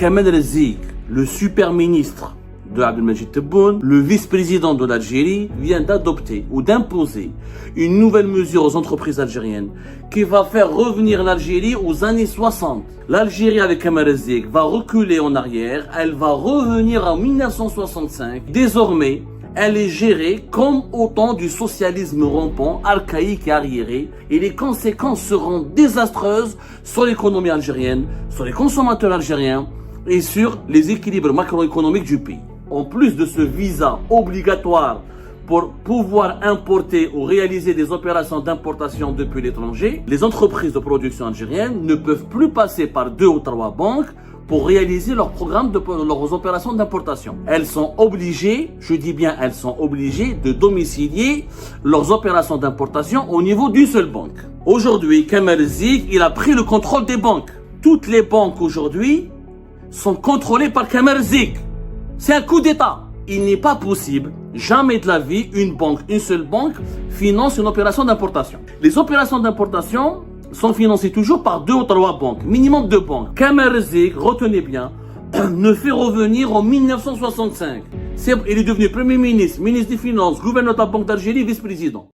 Kamel Rezik, le super ministre de Abdelmajid Tebboune, le vice-président de l'Algérie, vient d'adopter ou d'imposer une nouvelle mesure aux entreprises algériennes qui va faire revenir l'Algérie aux années 60. L'Algérie avec Kamel Rezik va reculer en arrière, elle va revenir en 1965. Désormais, elle est gérée comme au temps du socialisme rampant, archaïque et arriéré, et les conséquences seront désastreuses sur l'économie algérienne, sur les consommateurs algériens et sur les équilibres macroéconomiques du pays. En plus de ce visa obligatoire pour pouvoir importer ou réaliser des opérations d'importation depuis l'étranger, les entreprises de production algériennes ne peuvent plus passer par 2 ou 3 banques pour réaliser leurs leurs opérations d'importation. Elles sont obligées, je dis bien elles sont obligées de domicilier leurs opérations d'importation au niveau d'une seule banque. Aujourd'hui, Kamel Rezik, il a pris le contrôle des banques. Toutes les banques aujourd'hui sont contrôlées par Kamel Rezik. C'est un coup d'État. Il n'est pas possible, jamais de la vie, une seule banque finance une opération d'importation. Les opérations d'importation sont financées toujours par 2 ou 3 banques, minimum 2 banques. Kamel Rezik, retenez bien, ne fait revenir en 1965. Il est devenu Premier ministre, ministre des Finances, gouverneur de la Banque d'Algérie, vice-président.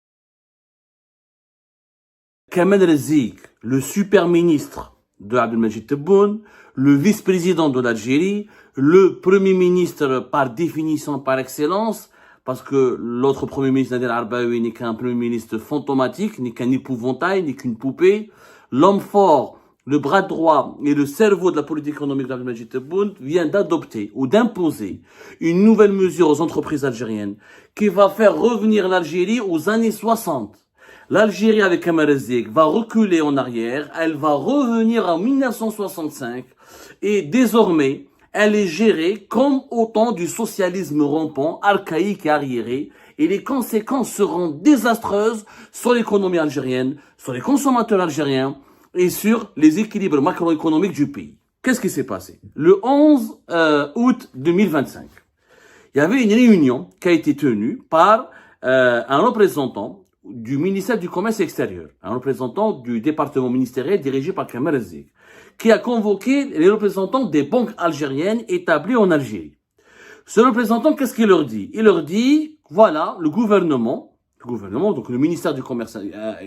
Kamel Rezik, le super ministre de Abdelmajid Tebboune, le vice-président de l'Algérie, le premier ministre par définition, par excellence, parce que l'autre premier ministre, Nader Arbaoui, n'est qu'un premier ministre fantomatique, n'est qu'un épouvantail, n'est qu'une poupée. L'homme fort, le bras droit et le cerveau de la politique économique d'Abdelmajid Tebboune vient d'adopter ou d'imposer une nouvelle mesure aux entreprises algériennes qui va faire revenir l'Algérie aux années 60. L'Algérie avec Kamel Rezik va reculer en arrière, elle va revenir en 1965 et désormais, elle est gérée comme au temps du socialisme rampant, archaïque et arriéré, et les conséquences seront désastreuses sur l'économie algérienne, sur les consommateurs algériens et sur les équilibres macroéconomiques du pays. Qu'est-ce qui s'est passé? Le 11 août 2025, il y avait une réunion qui a été tenue par un représentant du ministère du Commerce extérieur, un représentant du département ministériel dirigé par Kamel Rezik, qui a convoqué les représentants des banques algériennes établies en Algérie. Ce représentant, qu'est-ce qu'il leur dit? Il leur dit, voilà, le gouvernement, donc le ministère du Commerce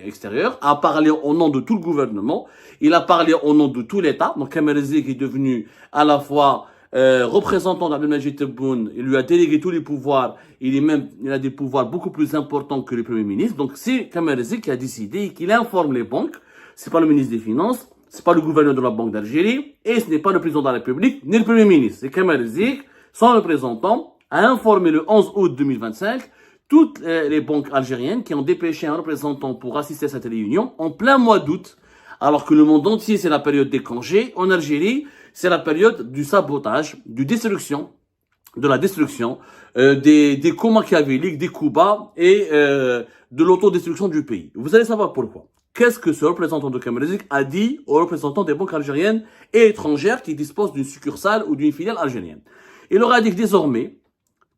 extérieur, a parlé au nom de tout le gouvernement, il a parlé au nom de tout l'État, donc Kamel Rezik est devenu à la fois représentant d'Abdelmajid Tebboune, il lui a délégué tous les pouvoirs, il a des pouvoirs beaucoup plus importants que le Premier ministre, donc c'est Kamel Rezik qui a décidé qu'il informe les banques, c'est pas le ministre des Finances, c'est pas le gouverneur de la Banque d'Algérie, et ce n'est pas le président de la République, ni le Premier ministre. C'est Kamel Rezik, son représentant, a informé le 11 août 2025 toutes les banques algériennes qui ont dépêché un représentant pour assister à cette réunion en plein mois d'août, alors que le monde entier, c'est la période des congés. En Algérie, c'est la période du sabotage, de la destruction, des coups machiavéliques, des coups bas et de l'autodestruction du pays. Vous allez savoir pourquoi. Qu'est-ce que ce représentant de Kamel Rezik a dit aux représentants des banques algériennes et étrangères qui disposent d'une succursale ou d'une filiale algérienne? Il leur a dit que désormais,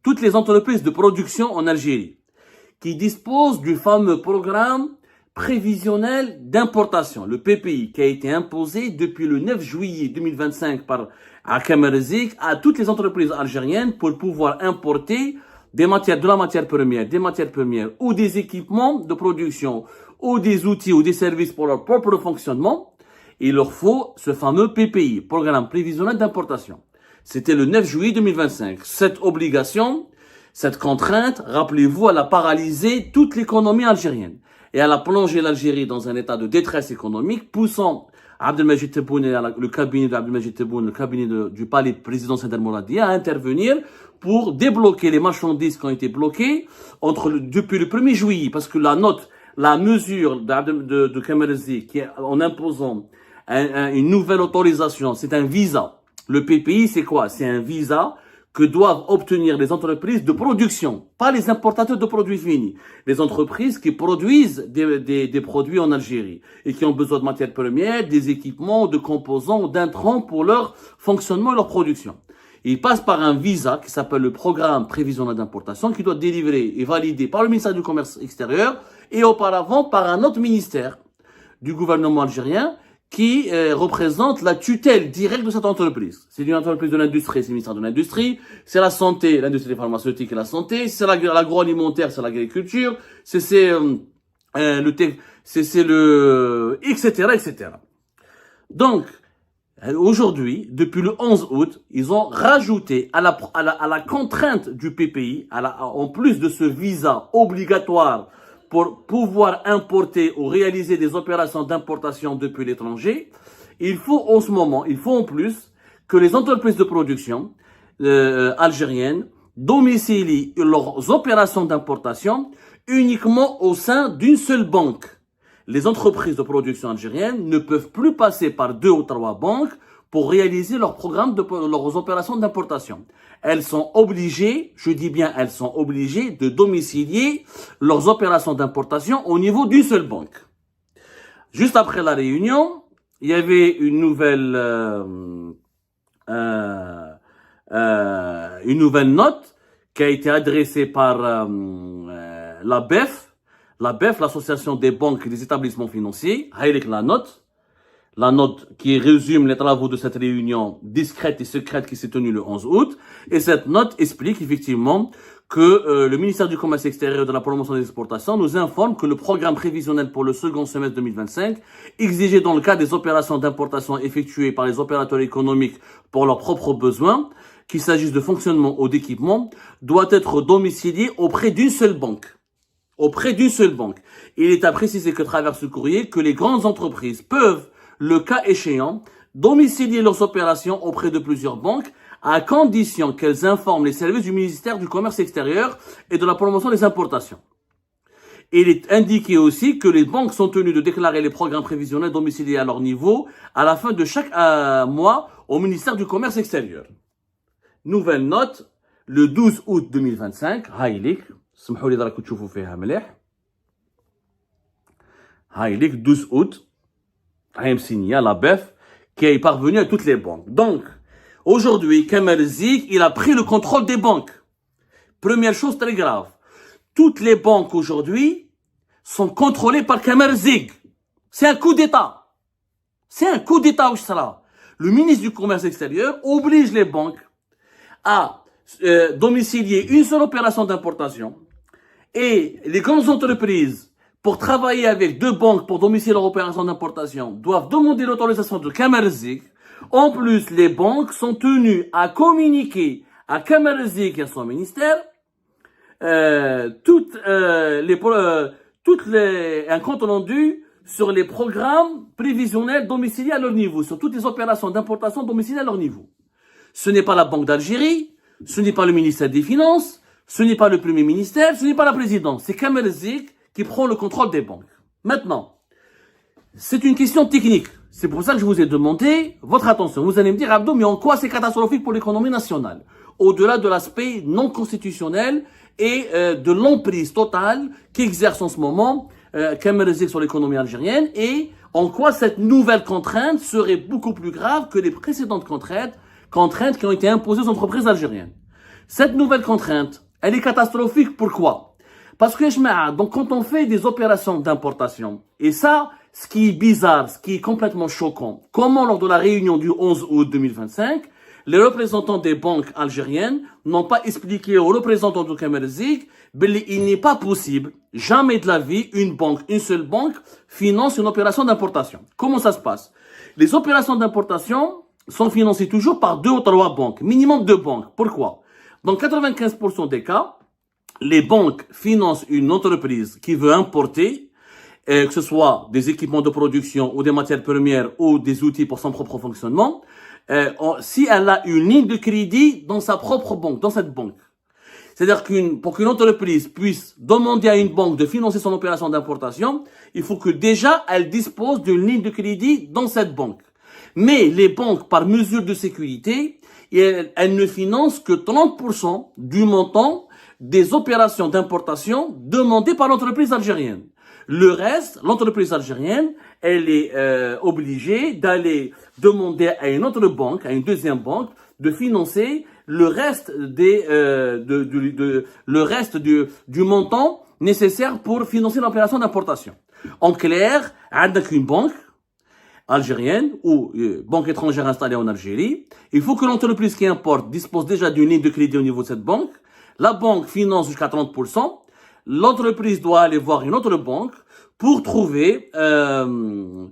toutes les entreprises de production en Algérie qui disposent du fameux programme prévisionnel d'importation, le PPI, qui a été imposé depuis le 9 juillet 2025 par Kamel Rezik à toutes les entreprises algériennes pour pouvoir importer des matières premières ou des équipements de production ou des outils ou des services pour leur propre fonctionnement, il leur faut ce fameux PPI, Programme Prévisionnel d'Importation. C'était le 9 juillet 2025. Cette obligation, cette contrainte, rappelez-vous, elle a paralysé toute l'économie algérienne. Et elle a plongé l'Algérie dans un état de détresse économique, poussant Abdelmajid Tebboune et le cabinet d'Abdelmajid Tebboune, le cabinet du palais présidentiel Moradi à intervenir pour débloquer les marchandises qui ont été bloquées depuis le 1er juillet, parce que la mesure de Kamel Rezik, en imposant une nouvelle autorisation, c'est un visa. Le PPI, c'est quoi? C'est un visa que doivent obtenir les entreprises de production, pas les importateurs de produits finis. Les entreprises qui produisent des produits en Algérie et qui ont besoin de matières premières, des équipements, de composants, d'intrants pour leur fonctionnement et leur production. Ils passent par un visa qui s'appelle le Programme Prévisionnel d'Importation qui doit être délivré et validé par le ministère du Commerce extérieur et auparavant par un autre ministère du gouvernement algérien qui représente la tutelle directe de cette entreprise. C'est une entreprise de l'industrie, c'est le ministère de l'Industrie, c'est la santé, l'industrie pharmaceutique et la santé, c'est l'agroalimentaire, c'est l'agriculture, c'est le, etc., etc. Donc, aujourd'hui, depuis le 11 août, ils ont rajouté à la contrainte du PPI, en plus de ce visa obligatoire pour pouvoir importer ou réaliser des opérations d'importation depuis l'étranger, il faut en plus que les entreprises de production algériennes domicilient leurs opérations d'importation uniquement au sein d'une seule banque. Les entreprises de production algériennes ne peuvent plus passer par 2 ou 3 banques pour réaliser leurs leurs opérations d'importation. Elles sont obligées, je dis bien elles sont obligées, de domicilier leurs opérations d'importation au niveau d'une seule banque. Juste après la réunion, il y avait une nouvelle note qui a été adressée par la BEF, l'association des banques et des établissements financiers, avec la note qui résume les travaux de cette réunion discrète et secrète qui s'est tenue le 11 août. Et cette note explique effectivement que le ministère du Commerce extérieur et de la promotion des exportations nous informe que le programme prévisionnel pour le second semestre 2025, exigé dans le cas des opérations d'importation effectuées par les opérateurs économiques pour leurs propres besoins, qu'il s'agisse de fonctionnement ou d'équipement, doit être domicilié auprès d'une seule banque. Il est à préciser que travers ce courrier, que les grandes entreprises peuvent, le cas échéant, domicilier leurs opérations auprès de plusieurs banques, à condition qu'elles informent les services du ministère du Commerce extérieur et de la promotion des importations. Il est indiqué aussi que les banques sont tenues de déclarer les programmes prévisionnels domiciliés à leur niveau à la fin de chaque mois au ministère du Commerce extérieur. Nouvelle note, le 12 août 2025, هايليك 12 août, signé à la BEF, qui est parvenu à toutes les banques. Donc, aujourd'hui, Kamal Zik, il a pris le contrôle des banques. Première chose très grave. Toutes les banques aujourd'hui sont contrôlées par Kamal Zik. C'est un coup d'État. Le ministre du Commerce extérieur oblige les banques à domicilier une seule opération d'importation et les grandes entreprises, pour travailler avec 2 banques pour domicilier leur opération d'importation, doivent demander l'autorisation de Kamal Zik. En plus, les banques sont tenues à communiquer à Kamal Zik et à son ministère un compte rendu sur les programmes prévisionnels domiciliés à leur niveau, sur toutes les opérations d'importation domiciliées à leur niveau. Ce n'est pas la Banque d'Algérie, ce n'est pas le ministère des Finances, ce n'est pas le Premier ministère, ce n'est pas la présidence, c'est Kamal Zik qui prend le contrôle des banques. Maintenant, c'est une question technique. C'est pour ça que je vous ai demandé votre attention. Vous allez me dire, Abdou, mais en quoi c'est catastrophique pour l'économie nationale? Au-delà de l'aspect non constitutionnel et de l'emprise totale qu'exerce en ce moment Kamal Zik sur l'économie algérienne, et en quoi cette nouvelle contrainte serait beaucoup plus grave que les précédentes contraintes qui ont été imposées aux entreprises algériennes. Cette nouvelle contrainte, elle est catastrophique. Pourquoi? Parce que, donc, quand on fait des opérations d'importation, et ça, ce qui est bizarre, ce qui est complètement choquant, comment lors de la réunion du 11 août 2025, les représentants des banques algériennes n'ont pas expliqué aux représentants du Kamal Zik qu'il n'est pas possible, jamais de la vie, une seule banque finance une opération d'importation. Comment ça se passe? Les opérations d'importation sont financées toujours par 2 ou 3 banques, minimum 2 banques. Pourquoi? Dans 95% des cas, les banques financent une entreprise qui veut importer, que ce soit des équipements de production ou des matières premières ou des outils pour son propre fonctionnement, si elle a une ligne de crédit dans sa propre banque, dans cette banque. C'est-à-dire pour qu'une entreprise puisse demander à une banque de financer son opération d'importation, il faut que déjà elle dispose d'une ligne de crédit dans cette banque. Mais les banques, par mesure de sécurité, elles ne financent que 30% du montant des opérations d'importation demandées par l'entreprise algérienne. Le reste, l'entreprise algérienne, elle est obligée d'aller demander à une autre banque, à une deuxième banque, de financer le reste du montant nécessaire pour financer l'opération d'importation. En clair, avec une banque, algérienne ou banque étrangère installée en Algérie. Il faut que l'entreprise qui importe dispose déjà d'une ligne de crédit au niveau de cette banque. La banque finance jusqu'à 30%. L'entreprise doit aller voir une autre banque pour trouver pour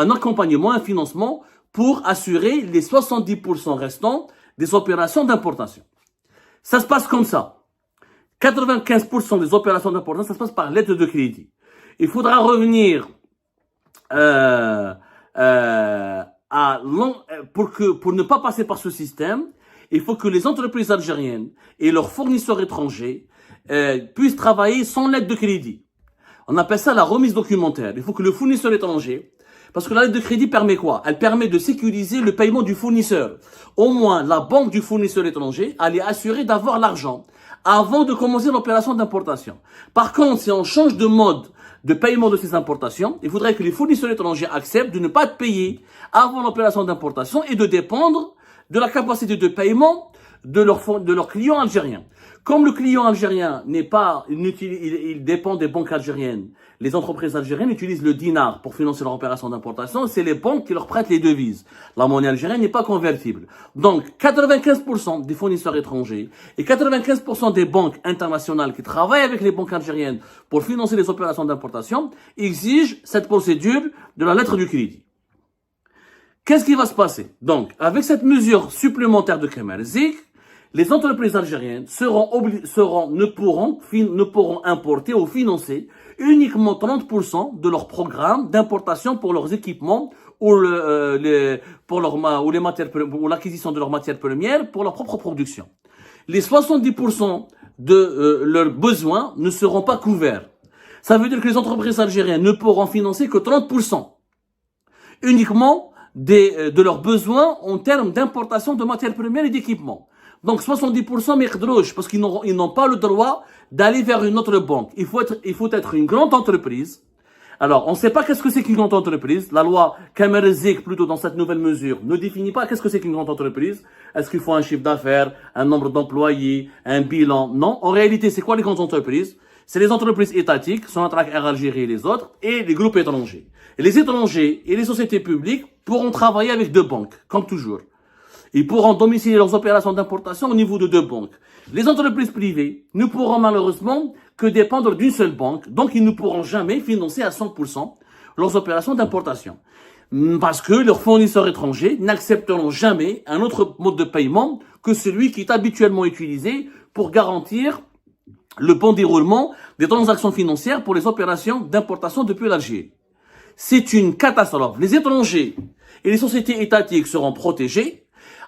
un accompagnement, un financement pour assurer les 70% restants des opérations d'importation. Ça se passe comme ça. 95% des opérations d'importation, ça se passe par lettre de crédit. Il faudra revenir pour ne pas passer par ce système, il faut que les entreprises algériennes et leurs fournisseurs étrangers puissent travailler sans lettre de crédit. On appelle ça la remise documentaire. Il faut que le fournisseur étranger, parce que la lettre de crédit permet quoi? Elle permet de sécuriser le paiement du fournisseur. Au moins, la banque du fournisseur étranger, elle est assurée d'avoir l'argent avant de commencer l'opération d'importation. Par contre, si on change de mode de paiement de ces importations, il faudrait que les fournisseurs étrangers acceptent de ne pas être payés avant l'opération d'importation et de dépendre de la capacité de paiement de leurs clients algériens. Comme le client algérien n'est pas inutile, il dépend des banques algériennes. Les entreprises algériennes utilisent le dinar pour financer leur opération d'importation. C'est les banques qui leur prêtent les devises. La monnaie algérienne n'est pas convertible. Donc, 95% des fournisseurs étrangers et 95% des banques internationales qui travaillent avec les banques algériennes pour financer les opérations d'importation exigent cette procédure de la lettre du crédit. Qu'est-ce qui va se passer? Donc, avec cette mesure supplémentaire de Kamal Zik, les entreprises algériennes ne pourront importer ou financer uniquement 30% de leur programme d'importation pour leurs équipements ou l'acquisition de leurs matières premières pour leur propre production. Les 70% de leurs besoins ne seront pas couverts. Ça veut dire que les entreprises algériennes ne pourront financer que 30% uniquement de leurs besoins en termes d'importation de matières premières et d'équipements. Donc 70% ميقدروش parce qu'ils n'ont pas le droit d'aller vers une autre banque. Il faut être une grande entreprise. Alors, on ne sait pas qu'est-ce que c'est qu'une grande entreprise. La loi Kamal Zik, plutôt dans cette nouvelle mesure, ne définit pas qu'est-ce que c'est qu'une grande entreprise. Est-ce qu'il faut un chiffre d'affaires, un nombre d'employés, un bilan? Non. En réalité, c'est quoi les grandes entreprises? C'est les entreprises étatiques, Sonatrach, Air Algérie et les autres, et les groupes étrangers. Et les étrangers et les sociétés publiques pourront travailler avec deux banques, comme toujours. Ils pourront domicilier leurs opérations d'importation au niveau de deux banques. Les entreprises privées ne pourront malheureusement que dépendre d'une seule banque, donc ils ne pourront jamais financer à 100% leurs opérations d'importation. Parce que leurs fournisseurs étrangers n'accepteront jamais un autre mode de paiement que celui qui est habituellement utilisé pour garantir le bon déroulement des transactions financières pour les opérations d'importation depuis l'Algérie. C'est une catastrophe. Les étrangers et les sociétés étatiques seront protégés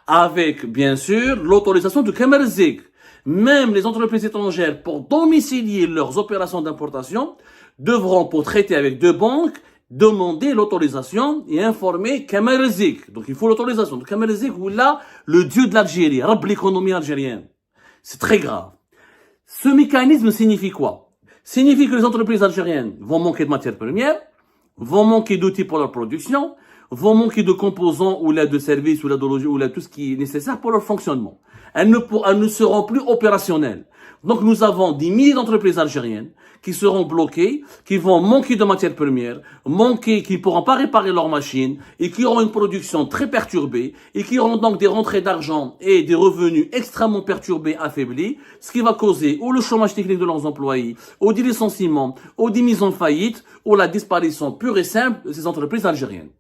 avec, bien sûr, l'autorisation de Kamal Zik. Même les entreprises étrangères, pour domicilier leurs opérations d'importation, devront, pour traiter avec deux banques, demander l'autorisation et informer Kamal Zik. Donc, il faut l'autorisation de Kamal Zik, ou là, le dieu de l'Algérie, Rab l'économie algérienne. C'est très grave. Ce mécanisme signifie quoi? Signifie que les entreprises algériennes vont manquer de matières premières, vont manquer d'outils pour leur production, vont manquer de composants ou là de services ou là de tout ce qui est nécessaire pour leur fonctionnement. Elles ne seront plus opérationnelles. Donc nous avons des milliers d'entreprises algériennes qui seront bloquées, qui vont manquer de matières premières, qui ne pourront pas réparer leurs machines et qui auront une production très perturbée et qui auront donc des rentrées d'argent et des revenus extrêmement perturbés, affaiblis, ce qui va causer ou le chômage technique de leurs employés, ou des licenciements, ou des mises en faillite, ou la disparition pure et simple de ces entreprises algériennes.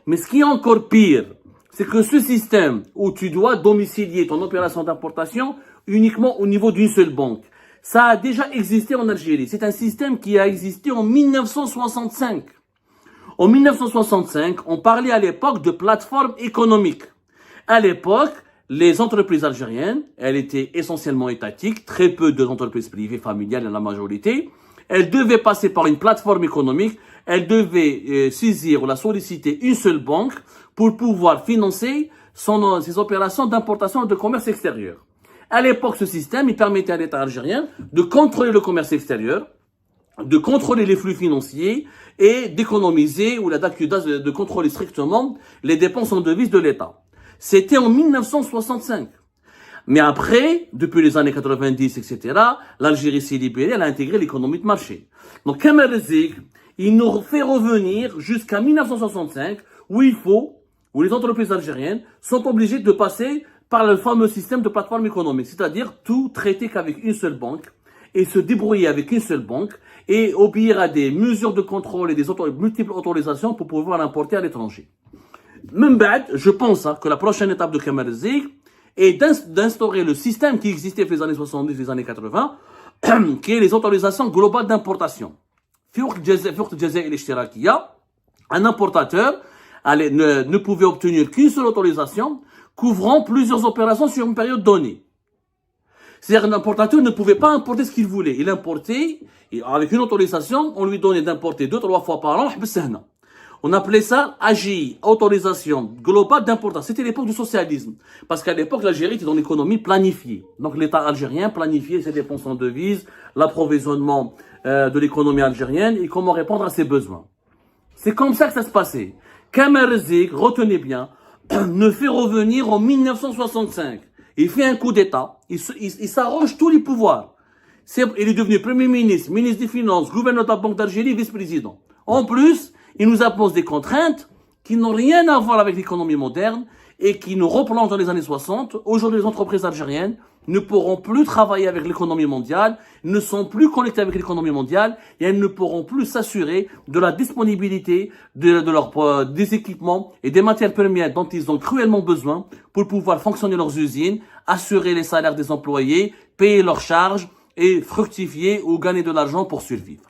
Mais ce qui est encore pire, c'est que ce système où tu dois domicilier ton opération d'importation uniquement au niveau d'une seule banque, ça a déjà existé en Algérie. C'est un système qui a existé en 1965. En 1965, on parlait à l'époque de plateforme économique. À l'époque, les entreprises algériennes, elles étaient essentiellement étatiques, très peu d'entreprises privées familiales dans la majorité. Elles devaient passer par une plateforme économique. Elle devait saisir ou la solliciter une seule banque pour pouvoir financer ses opérations d'importation et de commerce extérieur. À l'époque, ce système, il permettait à l'État algérien de contrôler le commerce extérieur, de contrôler les flux financiers et d'économiser ou de contrôler strictement les dépenses en devises de l'État. C'était en 1965. Mais après, depuis les années 90, etc., l'Algérie s'est libérée, elle a intégré l'économie de marché. Donc, Kamal Zik, il nous fait revenir jusqu'à 1965, où où les entreprises algériennes sont obligées de passer par le fameux système de plateforme économique, c'est-à-dire tout traiter qu'avec une seule banque et se débrouiller avec une seule banque et obéir à des mesures de contrôle et des multiples autorisations pour pouvoir l'importer à l'étranger. Même bad, je pense que la prochaine étape de Kamal Zik est d'instaurer le système qui existait dans les années 70 et les années 80, qui est les autorisations globales d'importation. Un importateur ne pouvait obtenir qu'une seule autorisation couvrant plusieurs opérations sur une période donnée. C'est-à-dire qu'un importateur ne pouvait pas importer ce qu'il voulait. Il importait, et avec une autorisation, on lui donnait d'importer 2-3 fois par an. On appelait ça AGI, autorisation globale d'importation. C'était l'époque du socialisme. Parce qu'à l'époque, l'Algérie était dans l'économie planifiée. Donc l'État algérien planifiait ses dépenses en devises, l'approvisionnement de l'économie algérienne et comment répondre à ses besoins. C'est comme ça que ça se passait. Kamal Zik, retenez bien, ne fait revenir en 1965. Il fait un coup d'État, il s'arroge tous les pouvoirs. Il est devenu Premier ministre, ministre des Finances, gouverneur de la Banque d'Algérie, vice-président. En plus, il nous impose des contraintes qui n'ont rien à voir avec l'économie moderne et qui nous replongent dans les années 60. Aujourd'hui, les entreprises algériennes ne pourront plus travailler avec l'économie mondiale, ne sont plus connectées avec l'économie mondiale et elles ne pourront plus s'assurer de la disponibilité des équipements et des matières premières dont ils ont cruellement besoin pour pouvoir fonctionner leurs usines, assurer les salaires des employés, payer leurs charges et fructifier ou gagner de l'argent pour survivre.